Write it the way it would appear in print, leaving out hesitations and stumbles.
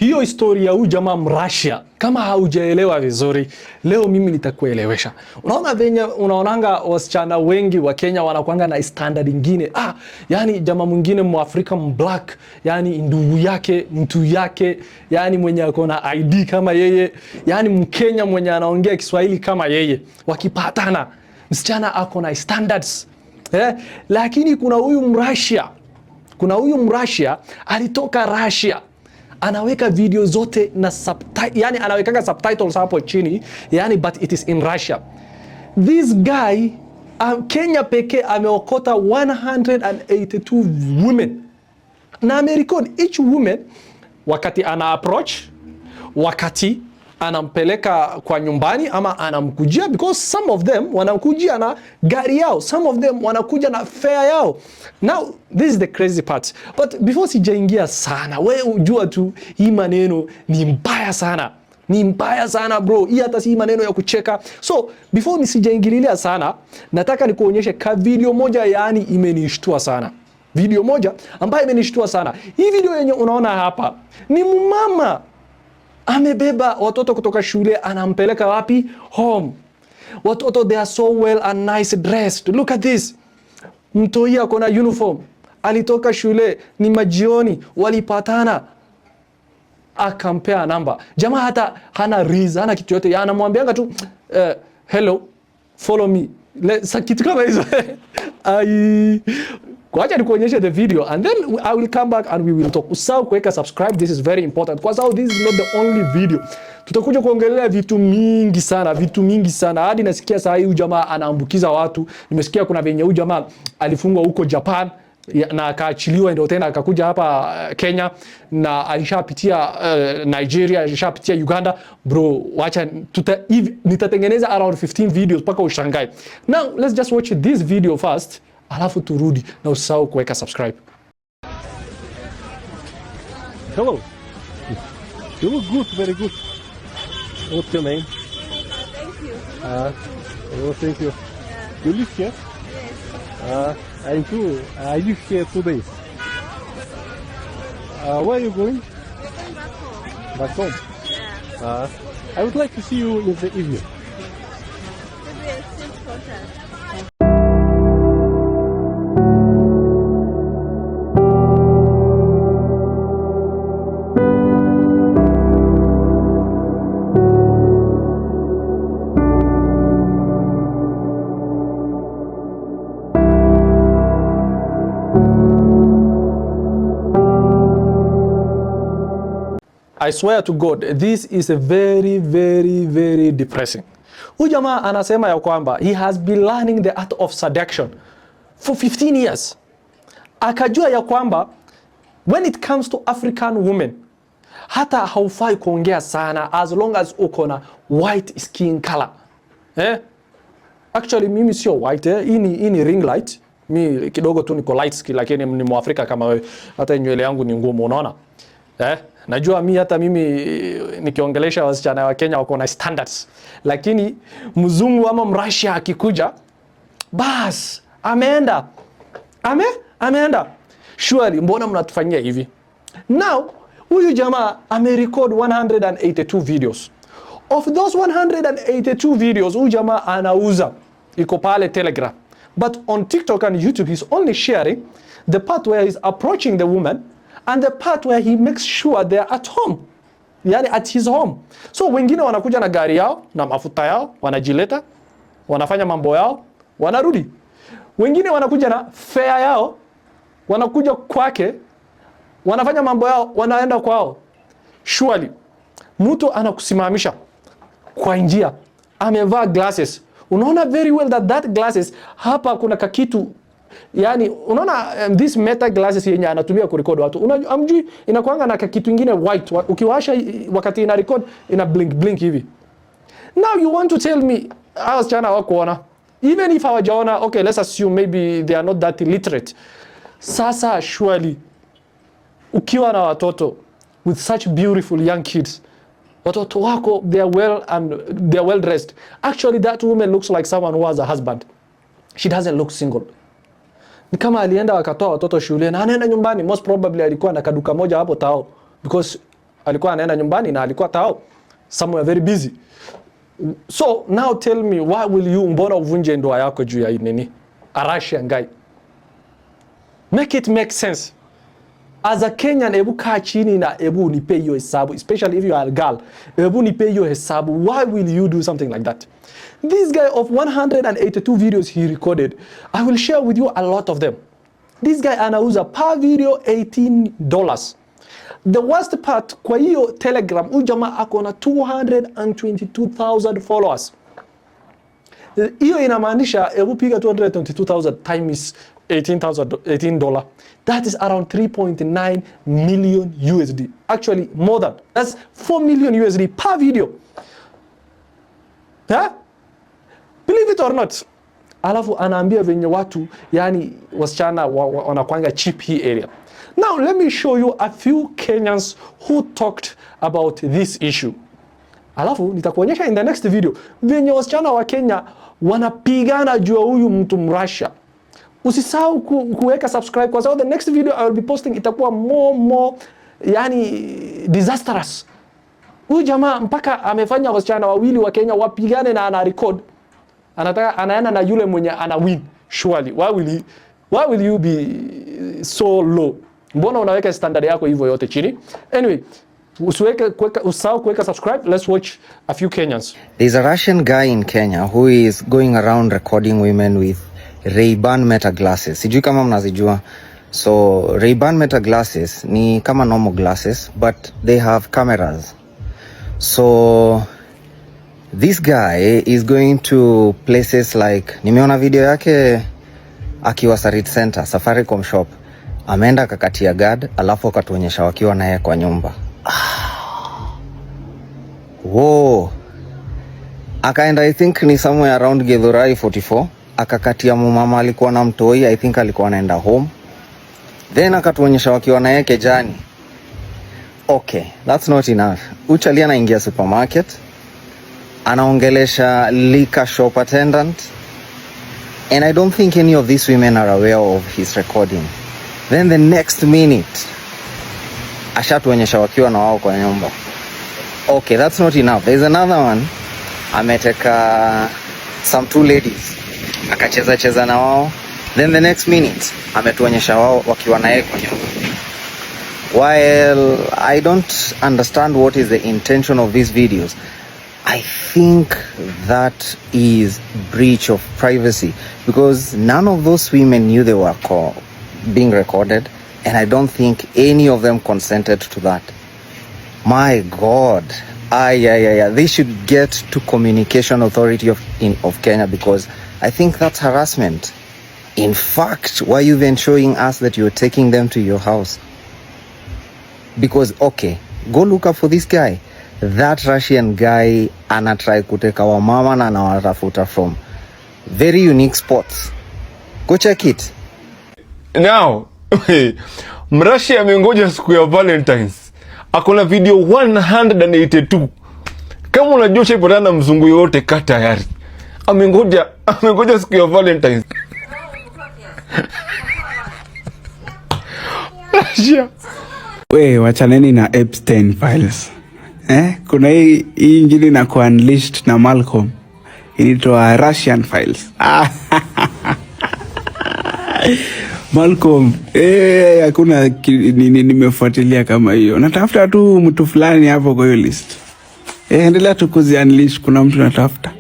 hiyo historia ya huyu jamaa Mrussia, kama haujaelewa vizuri, leo mimi nitakuelewesha. Unaona venye unaonanga wasichana wengi wa Kenya wanakuanga na standard nyingine. Yani jamaa mwingine Mwafrika mblack, yani ndugu yake, mtu yake, yani mwenye ako na ID kama yeye, yani Mkenya mwenye anaongea Kiswahili kama yeye. Wakipatana, msichana ako na standards. Lakini kuna huyu Mrussia, alitoka Russia. Anaweka video zote na yani anawekanga subtitles hapo chini, yani but it is in Russia. This guy Kenya pekee ameokota 182 women na American, each woman wakati ana approach, wakati anampeleka kwa nyumbani ama anamkujia, because some of them wanakujia na gari yao, some of them wanakuja na fare yao. Now this is the crazy part, but before sijaingia sana, wewe ujua tu hii maneno ni mbaya sana, ni mbaya sana bro, hii hata si maneno ya kucheka. So before nisijaingililia sana, nataka nikuonyeshe ka video moja, yani imenishtua sana, video moja ambayo imenishtua sana. Hii video yenye unaona hapa ni mama amebeba watoto kutoka shule, anampeleka wapi? Home. Watoto they are so well and nice dressed. Look at this. Mtoi ako na uniform, alitoka shule, ni majioni, walipatana, akampea namba. Jamaa hata hana reason, hana kitu yote, anamwambianga tu hello, follow me, kitu kama hizo. Kwacha nikuonyeshe the video and then I will come back and we will talk. Usahau kuweka subscribe, this is very important. Kwa sababu this is not the only video. Tutakuja kuongelea vitu mingi sana. Hadi nasikia saa hii jamaa anaambukiza watu. Nimesikia kuna venye huyu jamaa alifungwa huko Japan na akaachiliwa, ndio tena akakuja hapa Kenya, na alishapitia Nigeria, alishapitia Uganda. Bro, wacha nitatengeneza around 15 videos paka ushangae. Now let's just watch this video first, alafu turudi, na usahau kuweka subscribe. Hello. You look good, very good. What's your name? Thank you. Thank you. Yeah. You live here? Yes. I'm too. I live here 2 days. Where are you going? I'm back home. Back home. Yeah. I would like to see you in the evening. Maybe a still contact. I swear to God, this is a very, very, very depressing. Huyu jamaa anasema ya kwamba he has been learning the art of seduction for 15 years. Akajua ya kwamba when it comes to African women, hata haufai kuongea sana as long as uko na white skin color. Actually mimi sio white, hii ni ring light. Mi kidogo tu niko light skin, lakini ni Mwafrika kama wewe. Hata nywele yangu ni ngumu, unaona? Najua hata mimi nikiongelesha wasichana wa Kenya wako na standards, lakini mzungu ama Mrussia akikuja, bas ameenda. Surely mbona mnatufanyia hivi? Now huyu jamaa amerecord 182 videos. Of those 182 videos, huyu jamaa anauza, iko pale Telegram. But on TikTok and YouTube he's only sharing the part where he's approaching the woman and the part where he makes sure they are at home, yani at his home. So wengine wanakuja na gari yao na mafuta yao, wanajileta, wanafanya mambo yao, wanarudi. Wengine wanakuja na fare yao, wanakuja kwake, wanafanya mambo yao, wanaenda kwao. Surely mtu anakusimamisha kwa njia, amevaa glasses, unaona very well that glasses hapa kuna kakitu. Yani unaona this meta glasses yenye anatumia kurecord watu, amjui inakuanga na kitu kingine white, ukiwasha wakati ina record ina blink hivi. Now you want to tell me wasichana wakuona, even if hawajaona, okay, let's assume maybe they are not that illiterate. Sasa surely ukiwa na watoto with such beautiful young kids, watoto wako they are well dressed. Actually that woman looks like someone who has a husband. She doesn't look single. Ni kama alienda wakatoa watoto shule na anaenda nyumbani, most probably alikuwa na kaduka moja hapo tao, because alikuwa anaenda nyumbani na alikuwa tao somewhere very busy. So now tell me, why will you, mbona uvunje ndoa yako juu ya nini? A Russian guy. Make it make sense. As a Kenyan, ebu kaa chini na ebu nipe hiyo hesabu, especially if you are a girl. Ebu nipe hiyo hesabu. Why will you do something like that? This guy, of 182 videos he recorded, I will share with you a lot of them. This guy anauza per video $18. The worst part, kwa hiyo Telegram, huyu jamaa ako na 222,000 followers. Hiyo inamaanisha, ebu piga 222,000 times $18. That is around 3.9 million USD. Actually, more than. That's 4 million USD per video. Huh? Believe it or not. Alafu anaambia venye watu, yani wasichana wanakuanga cheap hii area. Now, let me show you a few Kenyans who talked about this issue. Alafu nitakuonyesha in the next video venye wasichana wa Kenya wanapigana juu ya huyu mtu Mrussia. Usisahau kuweka subscribe kwa sababu the next video I will be posting itakuwa more yani disastrous. Huyu jamaa mpaka amefanya wasichana wawili wa Kenya wapigane na ana record. Anataka anaenda na yule mwenye ana win. Surely why will you be so low? Mbona unaweka standard yako hivyo yote chini? Anyway, usahau kuweka subscribe. Let's watch a few Kenyans. There's a Russian guy in Kenya who is going around recording women with Ray-Ban Meta glasses. Sijui kama mnazijua. So Ray-Ban Meta glasses ni kama normal glasses, but they have cameras. So this guy is going to places like, nimeona video yake akiwa Sarit Center, Safaricom shop. Ameenda kakatia guard, alafu akatuonyesha wakiwa naye kwa nyumba. Whoa. Akaenda, I think ni somewhere around Githurai 44. Akakatia mama alikuwa na mtoi, I think alikuwa anaenda home. Then akatuonyesha wakiwa naye kejani. Okay, that's not enough. Uchali anaingia supermarket, anaongelesha liquor shop attendant, and I don't think any of these women are aware of his recording. Then the next minute, ashatuonyesha wakiwa na wao kwa nyumba. Okay, that's not enough. There's another one. Ameteka some two ladies, akacheza na wao. Then the next minute, ametuonyesha wao wakiwa naye kwa nyumba. While I don't understand what is the intention of these videos, I think that is breach of privacy, because none of those women knew they were being recorded, and I don't think any of them consented to that. My God. They should get to Communication Authority of Kenya, because I think that's harassment. In fact, why are you then showing us that you're taking them to your house? Because, okay, go look up for this guy. That Russian guy anatry kuteka wa mama na anawatafuta from very unique spots. Go check it. Now, Mrussia amengoja siku ya Valentine's. Akona video 182. Kama unajua shaipotana na mzungu yote kaa tayari. Amengoja siku ya Valentine's. Russia. We, wachaneni na Epstein files. Kuna hii injili na unleashed na Malcolm. Inaitwa Russian files. Malcolm, hakuna nimefuatilia kama hiyo. Natafuta tu mtu fulani hapo kwa hiyo list. Endelea tu kuzi unleash, kuna mtu natafuta.